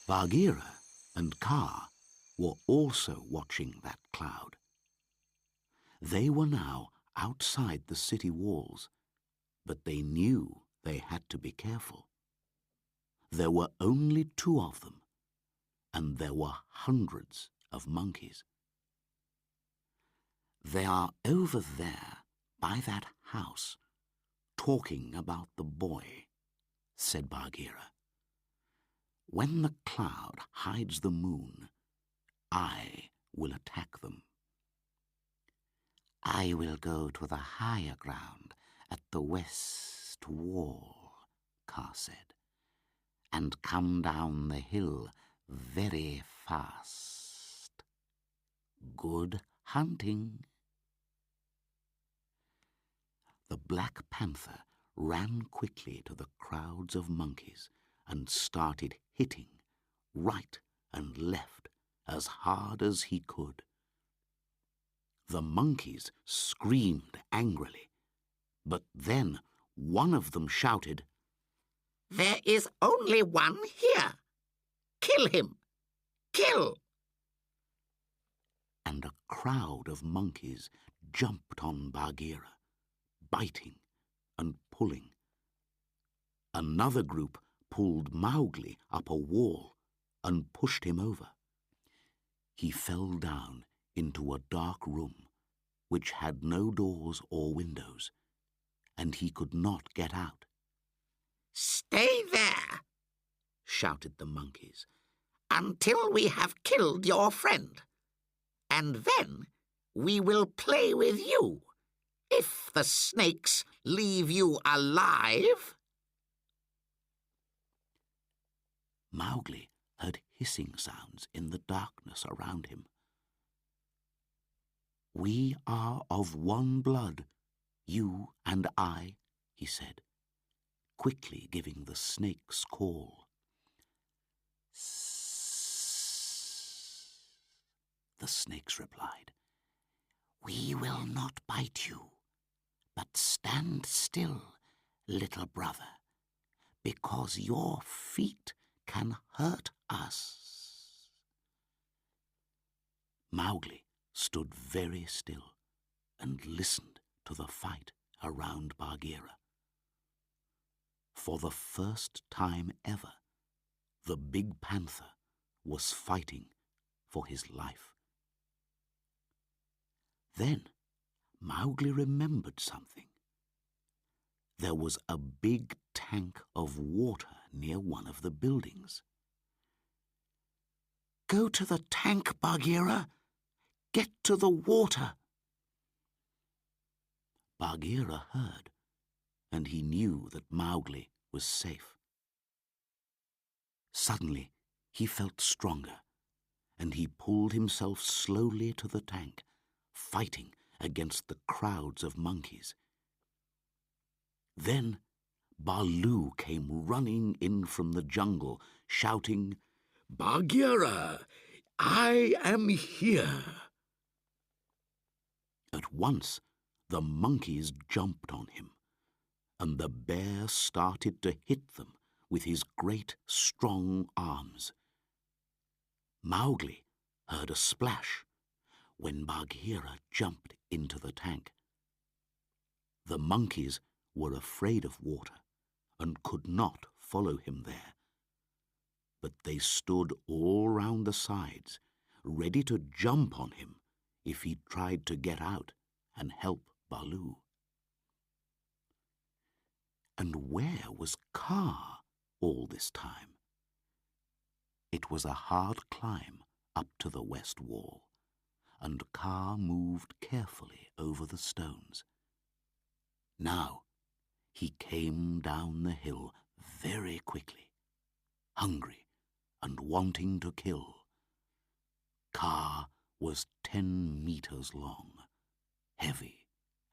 Bagheera and Kaa were also watching that cloud. They were now outside the city walls, but they knew they had to be careful. There were only 2 of them, and there were hundreds of monkeys. "They are over there by that house, talking about the boy," said Bagheera. "When the cloud hides the moon, I will attack them." "I will go to the higher ground at the west wall," Kaa said, "and come down the hill very fast. Good hunting." The Black Panther ran quickly to the crowds of monkeys and started hitting right and left as hard as he could. The monkeys screamed angrily, but then one of them shouted, "There is only one here! Kill him! Kill!" And a crowd of monkeys jumped on Bagheera, biting and pulling. Another group pulled Mowgli up a wall and pushed him over. He fell down into a dark room which had no doors or windows, and he could not get out. "Stay there," shouted the monkeys, "until we have killed your friend, and then we will play with you, if the snakes leave you alive." Mowgli heard hissing sounds in the darkness around him. "We are of one blood, you and I," he said, quickly giving the snake's call. "Sss," the snakes replied. "We will not bite you, but stand still, little brother, because your feet can hurt us." Mowgli stood very still and listened to the fight around Bagheera. For the first time ever, the big panther was fighting for his life. Then Mowgli remembered something. There was a big tank of water near one of the buildings. "Go to the tank, Bagheera! Get to the water!" Bagheera heard, and he knew that Mowgli was safe. Suddenly he felt stronger, and he pulled himself slowly to the tank, fighting against the crowds of monkeys. Then Baloo came running in from the jungle, shouting, "Bagheera, I am here!" At once the monkeys jumped on him, and the bear started to hit them with his great strong arms. Mowgli heard a splash when Bagheera jumped into the tank. The monkeys were afraid of water and could not follow him there, but they stood all round the sides, ready to jump on him if he tried to get out and help Baloo. And where was Kaa all this time? It was a hard climb up to the west wall, and Kaa moved carefully over the stones. Now he came down the hill very quickly, hungry and wanting to kill. Kaa was 10 meters long, heavy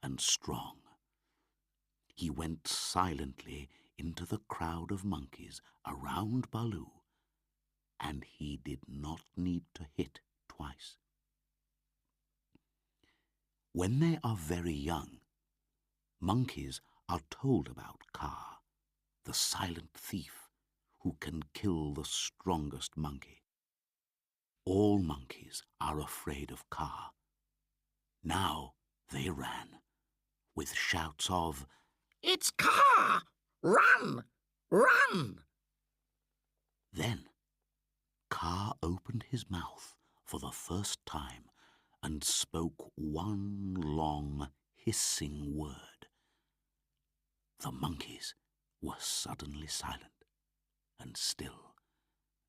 and strong. He went silently into the crowd of monkeys around Baloo, and he did not need to hit twice. When they are very young, monkeys are told about Kaa, the silent thief, who can kill the strongest monkey. All monkeys are afraid of Kaa. Now they ran, with shouts of, "It's Kaa! Run! Run!" Then Kaa opened his mouth for the first time and spoke one long, hissing word. The monkeys were suddenly silent and still,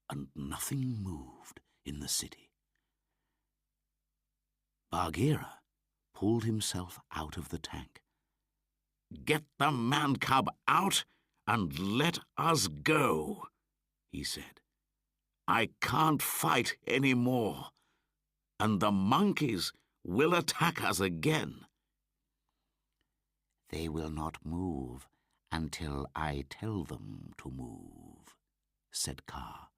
and nothing moved in the city. Bagheera pulled himself out of the tank. "Get the man-cub out and let us go," he said. "I can't fight any more, and the monkeys will attack us again." "They will not move until I tell them to move," said Kaa.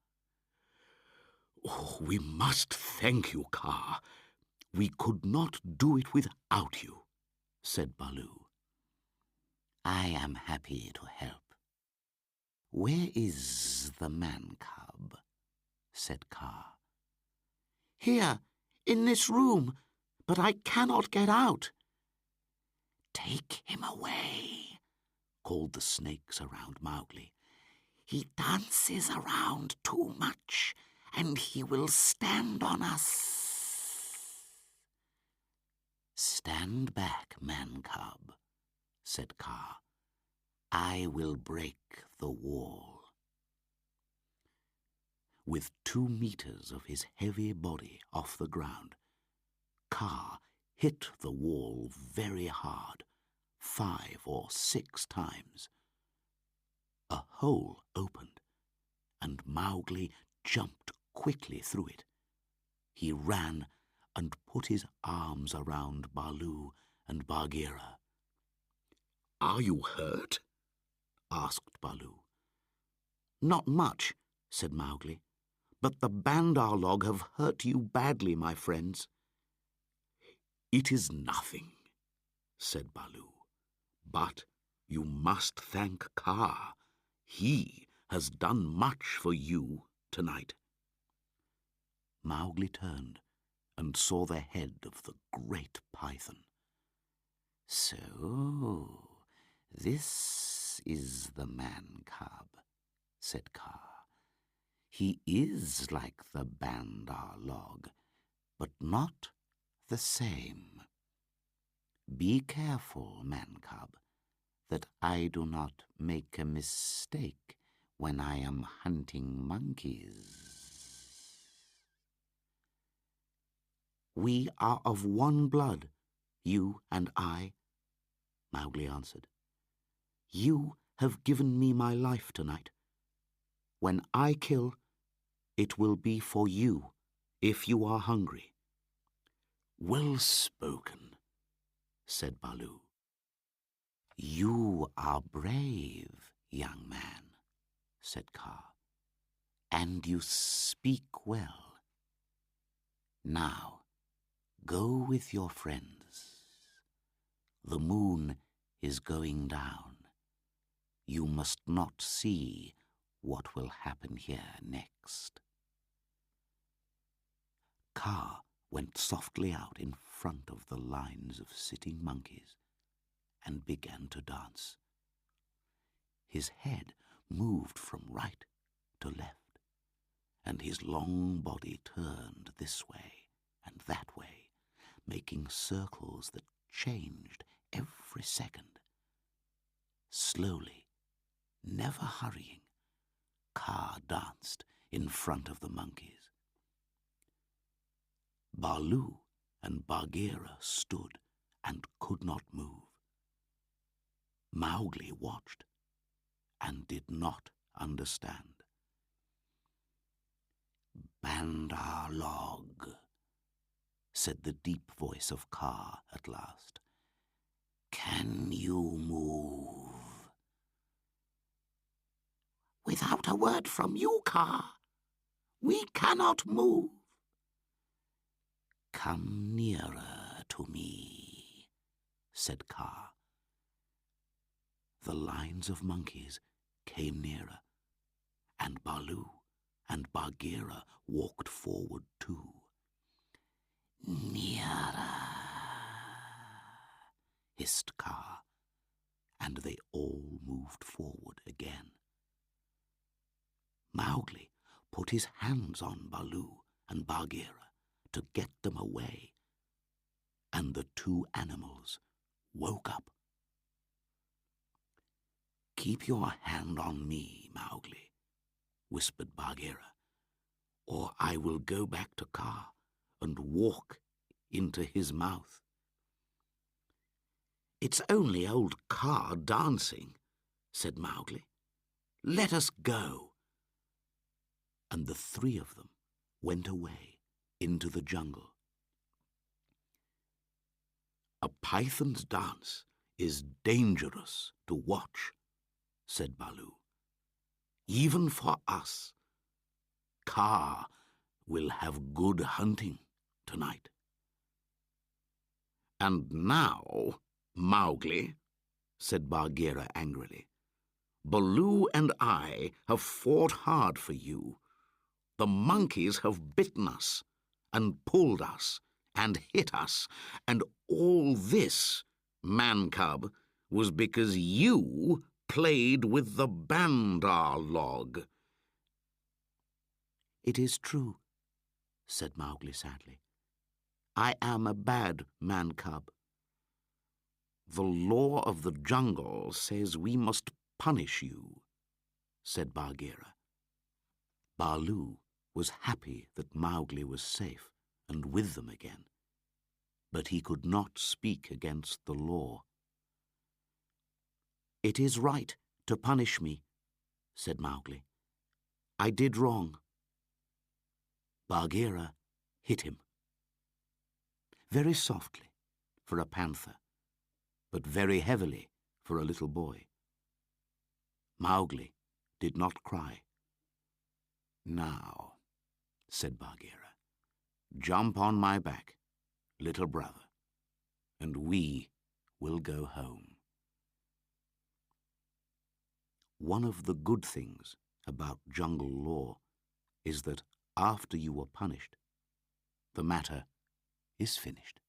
"Oh, we must thank you, Kaa. We could not do it without you," said Baloo. "I am happy to help. Where is the man-cub?" said Kaa. "Here, in this room, but I cannot get out." "Take him away," called the snakes around Mowgli. "He dances around too much, and he will stand on us." "Stand back, man-cub," said Kaa. "I will break the wall." With 2 meters of his heavy body off the ground, Kaa hit the wall very hard, 5 or 6 times. A hole opened, and Mowgli jumped quickly through it. He ran and put his arms around Baloo and Bagheera. "Are you hurt?" asked Baloo. "Not much," said Mowgli, "but the Bandar log have hurt you badly, my friends." "It is nothing," said Baloo. "But you must thank Kaa. He has done much for you tonight." Mowgli turned and saw the head of the great python. "So this is the man-cub," said Kaa. "He is like the Bandar log, but not the same. Be careful, man-cub, that I do not make a mistake when I am hunting monkeys." "We are of one blood, you and I," Mowgli answered. "You have given me my life tonight. When I kill, it will be for you, if you are hungry." "Well spoken," said Baloo. "You are brave, young man," said Kaa, "and you speak well. Now, go with your friends. The moon is going down. You must not see what will happen here next." Kaa went softly out in front of the lines of sitting monkeys and began to dance. His head moved from right to left, and his long body turned this way and that way, making circles that changed every second. Slowly, never hurrying, Kaa danced in front of the monkeys. Baloo and Bagheera stood and could not move. Mowgli watched and did not understand. "Bandar log," said the deep voice of Kaa at last. "Can you move?" "Without a word from you, Kaa, we cannot move." "Come nearer to me," said Kaa. The lines of monkeys came nearer, and Baloo and Bagheera walked forward too. "Nearer," hissed Kaa, and they all moved forward again. Mowgli put his hands on Baloo and Bagheera to get them away, and the two animals woke up. "Keep your hand on me, Mowgli," whispered Bagheera, "or I will go back to Kaa and walk into his mouth." "It's only old Kaa dancing," said Mowgli. "Let us go." And the three of them went away into the jungle. "A python's dance is dangerous to watch," said Baloo. "Even for us. Kaa will have good hunting tonight." "And now, Mowgli," said Bagheera angrily, "Baloo and I have fought hard for you. The monkeys have bitten us and pulled us and hit us, and all this, Man-cub, was because you played with the Bandar log." "It is true," said Mowgli sadly. "I am a bad Man-cub." "The law of the jungle says we must punish you," said Bagheera. Baloo was happy that Mowgli was safe and with them again, but he could not speak against the law. "It is right to punish me," said Mowgli. "I did wrong." Bagheera hit him. Very softly for a panther, but very heavily for a little boy. Mowgli did not cry. "Now," said Bagheera, "jump on my back, little brother, and we will go home." One of the good things about jungle law is that after you are punished, the matter is finished.